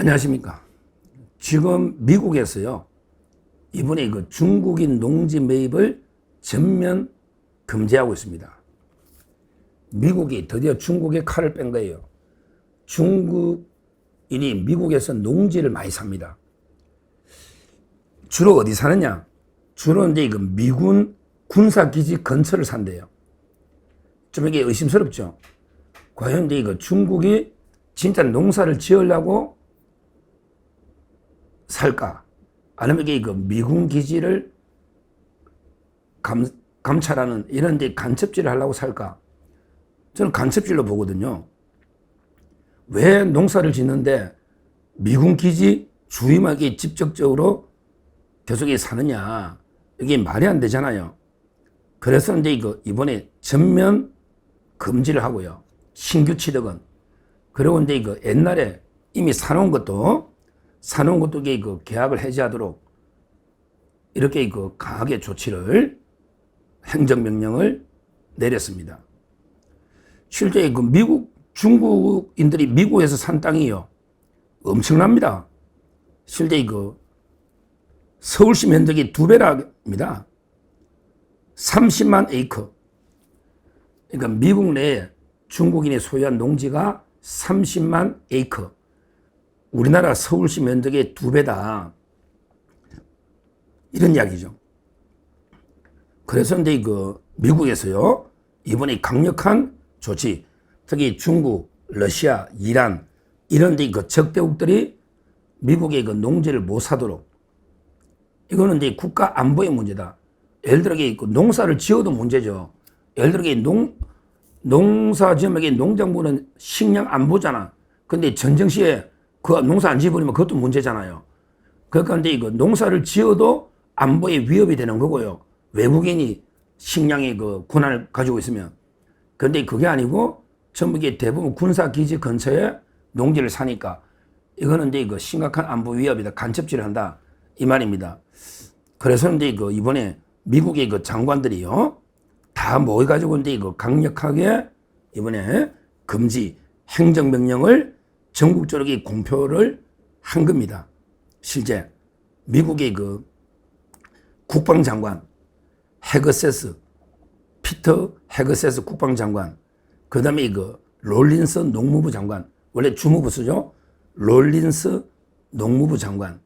안녕하십니까. 지금 미국에서요, 이번에 그 중국인 농지 매입을 전면 금지하고 있습니다. 미국이 드디어 중국에 칼을 뺀 거예요. 중국인이 미국에서 농지를 많이 삽니다. 주로 어디 사느냐? 주로 이제 그 미군 군사기지 근처를 산대요. 좀 이게 의심스럽죠? 과연 이제 그 중국이 진짜 농사를 지으려고 살까? 아니면 이게 그 미군 기지를 감찰하는 이런 데 간첩질을 하려고 살까? 저는 간첩질로 보거든요. 왜 농사를 짓는데 미군 기지 주위만 직접적으로 계속 사느냐? 이게 말이 안 되잖아요. 그래서 이제 이번에 전면 금지를 하고요. 신규 취득은. 그리고 이제 옛날에 이미 사놓은 것도 이게 계약을 해지하도록 이렇게 강하게 조치를 행정명령을 내렸습니다. 실제 중국인들이 미국에서 산 땅이요. 엄청납니다. 실제 서울시 면적이 2배랍니다. 30만 에이커. 그러니까 미국 내에 중국인이 소유한 농지가 30만 에이커. 우리나라 서울시 면적의 2배다. 이런 이야기죠. 그래서 이제 미국에서요, 이번에 강력한 조치, 특히 중국, 러시아, 이란, 이런 적대국들이 미국의 농지를 못 사도록, 이거는 이제 국가 안보의 문제다. 예를 들어 농사를 지어도 문제죠. 예를 들어 농사 지으면 농장부는 식량 안 보잖아. 근데 전쟁 시에 그 농사 안 지어버리면 그것도 문제잖아요. 그러니까 이제 농사를 지어도 안보에 위협이 되는 거고요. 외국인이 식량의 권한을 가지고 있으면. 그런데 그게 아니고 전부 이게 대부분 군사기지 근처에 농지를 사니까 이거는 이제 심각한 안보 위협이다. 간첩질을 한다. 이 말입니다. 그래서 이제 이번에 미국의 장관들이요, 다 모여가지고 이제 강력하게 이번에 금지 행정명령을 전국적으로 공표를 한 겁니다. 실제 미국의 국방장관 헤그세스, 피터 헤그세스 국방장관, 그 다음에 롤린스 농무부 장관, 원래 주무부 쓰죠? 롤린스 농무부 장관,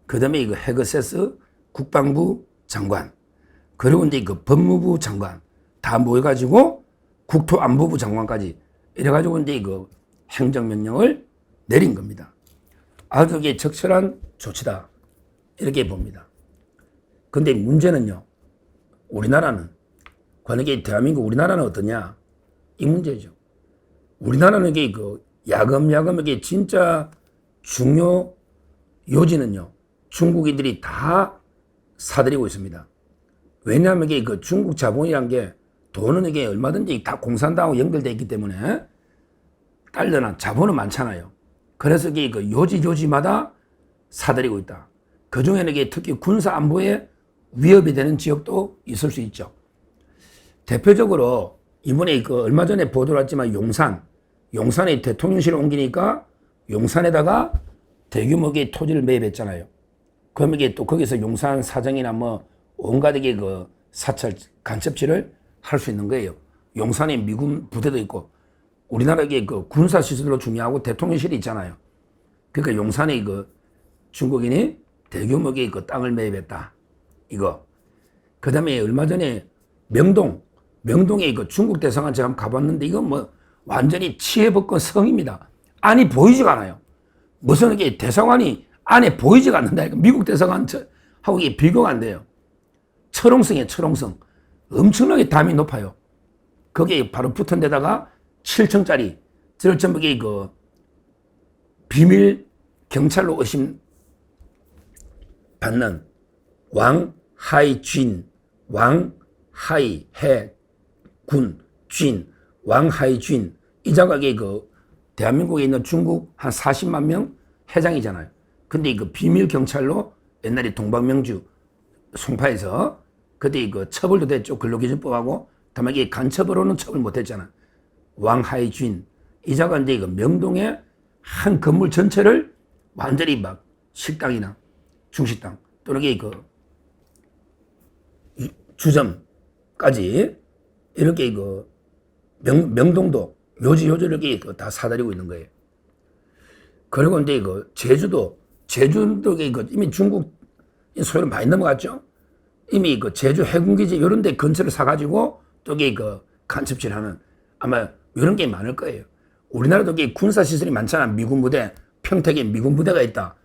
그 다음에 헤그세스 국방부 장관, 그리고 이제 법무부 장관 다 모여가지고 국토안보부 장관까지 이래가지고 이제 행정명령을 내린 겁니다. 아주 이게 적절한 조치다. 이렇게 봅니다. 근데 문제는요, 우리나라는, 과연 이게 대한민국 우리나라는 어떠냐? 이 문제죠. 우리나라는 이게 야금야금 이게 진짜 중요 요지는요, 중국인들이 다 사들이고 있습니다. 왜냐하면 이게 중국 자본이란 게 돈은 이게 얼마든지 다 공산당하고 연결되어 있기 때문에 달러나 자본은 많잖아요. 그래서 이게 요지마다 사들이고 있다. 그 중에는 이게 특히 군사 안보에 위협이 되는 지역도 있을 수 있죠. 대표적으로 이번에 얼마 전에 보도를 했지만 용산에 대통령실을 옮기니까 용산에다가 대규모의 토지를 매입했잖아요. 그럼 이게 또 거기서 용산 사정이나 온갖 사찰 간첩질을 할 수 있는 거예요. 용산에 미군 부대도 있고 우리나라에 군사 시설로 중요하고 대통령실이 있잖아요. 그러니까 용산에 중국인이 대규모의 땅을 매입했다. 이거. 그 다음에 얼마 전에 명동에 중국 대사관 제가 가봤는데 이거 완전히 치해법권 성입니다. 안이 보이지가 않아요. 무슨 이게 대사관이 안에 보이지가 않는다. 미국 대사관하고 이게 비교가 안 돼요. 철옹성이에요, 철옹성. 엄청나게 담이 높아요. 거기에 바로 붙은 데다가 7층짜리, 저를 전부 비밀 경찰로 의심 받는 왕하이쥔, 왕하이쥔, 이 자각이 대한민국에 있는 중국 한 40만 명 회장이잖아요. 근데 비밀 경찰로 옛날에 동방명주 송파에서 그때 처벌도 됐죠. 근로기준법하고. 다만 이게 간첩으로는 처벌 못했잖아. 왕하이쥔. 이 자가 이제 명동의 한 건물 전체를 완전히 막 식당이나 중식당 또는 그 주점까지 이렇게 그 명동도 요지 이렇게 다 사다리고 있는 거예요. 그리고 이제 제주도 이미 중국 소유를 많이 넘어갔죠. 이미 제주 해군기지 이런 데 근처를 사가지고 또 간첩질하는 아마 이런 게 많을 거예요. 우리나라도 군사시설이 많잖아. 미군 부대, 평택에 미군 부대가 있다.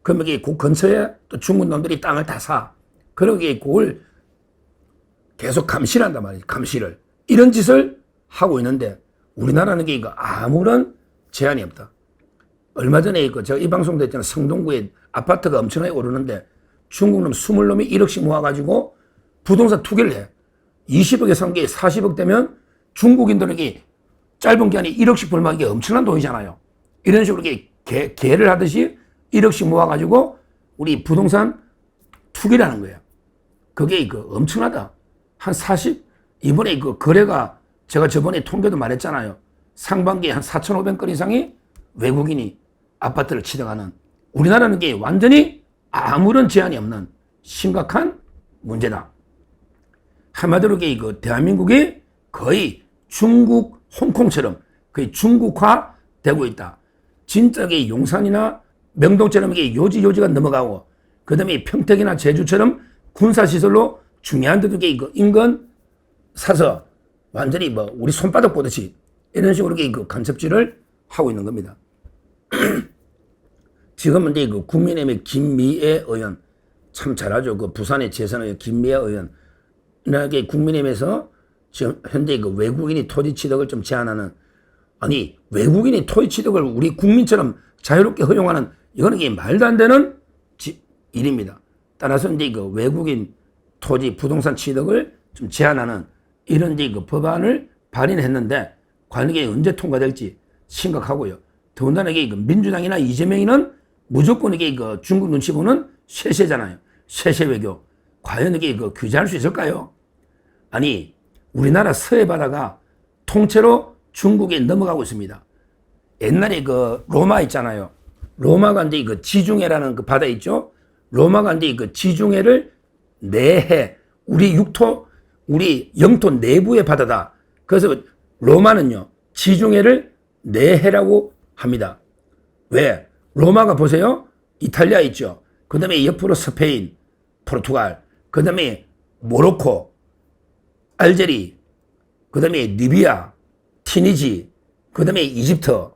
그러면 그 근처에 또 중국 놈들이 땅을 다 사. 그러기에 그걸 계속 감시를 한단 말이지. 감시를. 이런 짓을 하고 있는데 우리나라는 아무런 제한이 없다. 얼마 전에 제가 이 방송도 했잖아요. 성동구에 아파트가 엄청나게 오르는데 중국 놈 20놈이 1억씩 모아가지고 부동산 투기를 해. 20억에 산 게 40억 되면 중국인들에게 짧은 기간에 1억씩 벌면 이게 엄청난 돈이잖아요. 이런 식으로 개를 하듯이 1억씩 모아가지고 우리 부동산 투기를 하는 거예요. 그게 엄청나다. 한 40, 이번에 거래가 제가 저번에 통계도 말했잖아요. 상반기에 한 4,500건 이상이 외국인이 아파트를 취득하는, 우리나라는 게 완전히 아무런 제한이 없는 심각한 문제다. 한마디로 대한민국이 거의 중국 홍콩처럼 거의 중국화 되고 있다. 진짜 용산이나 명동처럼 요지가 넘어가고, 그 다음에 평택이나 제주처럼 군사시설로 중요한 데도 인근 사서 완전히 우리 손바닥 보듯이 이런 식으로 간첩질을 하고 있는 겁니다. 지금은 국민의힘의 김미애 의원 참 잘하죠. 부산의 재선의 김미애 의원. 이렇게 국민의힘에서 지금 현재 외국인이 토지 취득을 좀 제한하는, 아니 외국인이 토지 취득을 우리 국민처럼 자유롭게 허용하는, 이거는 말도 안 되는 일입니다. 따라서 이제 외국인 토지 부동산 취득을 좀 제한하는 이런 법안을 발의했는데 과연 이게 언제 통과될지 심각하고요. 더군다나 민주당이나 이재명이는 무조건 중국 눈치 보는 쇄쇄잖아요. 쇄쇄 외교. 과연 규제할 수 있을까요? 아니, 우리나라 서해 바다가 통째로 중국에 넘어가고 있습니다. 옛날에 로마 있잖아요. 로마가 이제 지중해라는 바다 있죠. 로마가 이제 지중해를 내해, 우리 영토 내부의 바다다. 그래서 로마는요, 지중해를 내해라고 합니다. 왜? 로마가 보세요. 이탈리아 있죠. 그 다음에 옆으로 스페인, 포르투갈, 그 다음에 모로코, 알제리, 그 다음에 리비아, 티니지, 그 다음에 이집트,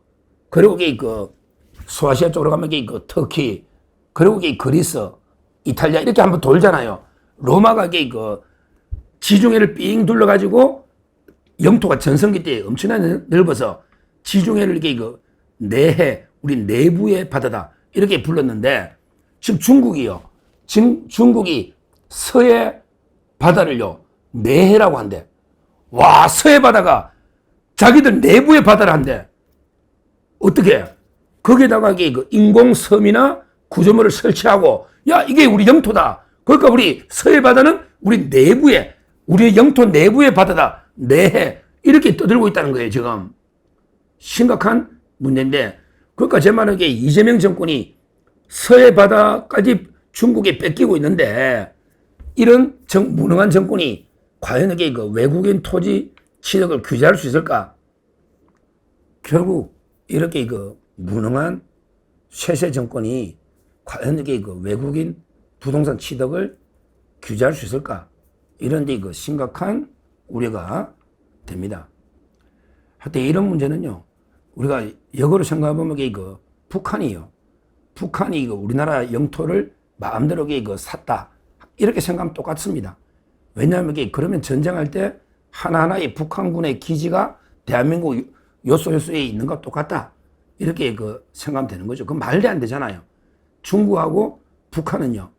그리고 소아시아 쪽으로 가면 터키, 그리고 그리스, 이탈리아 이렇게 한번 돌잖아요. 로마가 지중해를 삥 둘러가지고 영토가 전성기 때 엄청나게 넓어서 지중해를 내해, 우리 내부의 바다다 이렇게 불렀는데, 지금 중국이요. 중국이 서해 바다를요, 내해라고 한대. 와, 서해 바다가 자기들 내부의 바다를 한대. 어떻게? 거기에다가 인공섬이나 구조물을 설치하고, 야, 이게 우리 영토다. 그러니까 우리 서해 바다는 우리 내부의, 우리 영토 내부의 바다다. 내해. 이렇게 떠들고 있다는 거예요, 지금. 심각한 문제인데, 그러니까 제 말은 이재명 정권이 서해 바다까지 중국에 뺏기고 있는데, 이런 무능한 정권이 과연 외국인 토지 취득을 규제할 수 있을까? 결국 이렇게 무능한 쇄쇄 정권이 과연 외국인 부동산 취득을 규제할 수 있을까? 이런 데 심각한 우려가 됩니다. 하여튼 이런 문제는요, 우리가 역으로 생각해보면 북한이요. 북한이 우리나라 영토를 마음대로 샀다. 이렇게 생각하면 똑같습니다. 왜냐하면 그러면 전쟁할 때 하나하나의 북한군의 기지가 대한민국 요소에 있는 것 똑같다. 이렇게 생각하면 되는 거죠. 그건 말도 안 되잖아요. 중국하고 북한은요,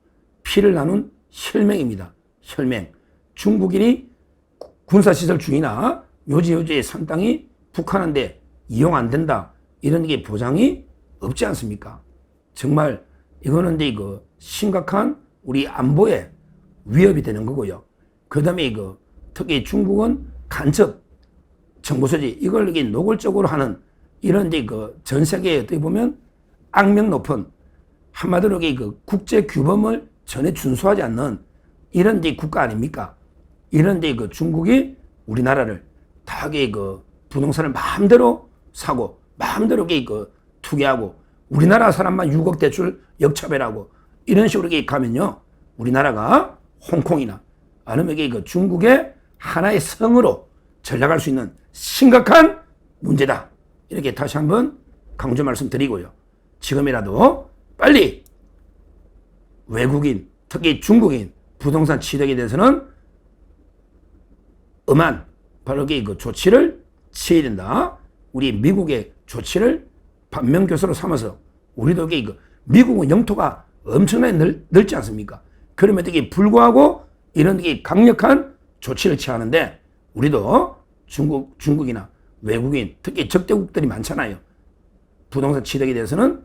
피를 나눈 혈맹입니다. 혈맹. 중국인이 군사시설 중이나 요지의 산 땅이 북한한테 이용 안 된다. 이런 게 보장이 없지 않습니까? 정말 이거는 심각한 우리 안보에 위협이 되는 거고요. 그 다음에 특히 중국은 간첩, 정보소지, 이걸 노골적으로 하는 이런 전 세계에 어떻게 보면 악명 높은 한마디로 그 국제 규범을 전혀 준수하지 않는 이런 데 국가 아닙니까? 이런 데 그 중국이 우리나라를 다하게 그 부동산을 마음대로 사고 마음대로 그 투기하고 우리나라 사람만 6억 대출 역차별하고 이런 식으로 가면요. 우리나라가 홍콩이나 아니면 그 중국의 하나의 성으로 전락할 수 있는 심각한 문제다. 이렇게 다시 한번 강조 말씀드리고요. 지금이라도 빨리 외국인, 특히 중국인 부동산 취득에 대해서는 엄한 바로 그 조치를 취해야 된다. 우리 미국의 조치를 반면교사로 삼아서 우리도 그 미국은 영토가 엄청나게 넓지 않습니까? 그럼에도 불구하고 이런 강력한 조치를 취하는데 우리도 중국이나 외국인 특히 적대국들이 많잖아요. 부동산 취득에 대해서는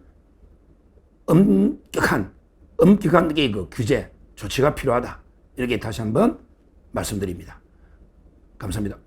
엄격한 그 규제 조치가 필요하다. 이렇게 다시 한번 말씀드립니다. 감사합니다.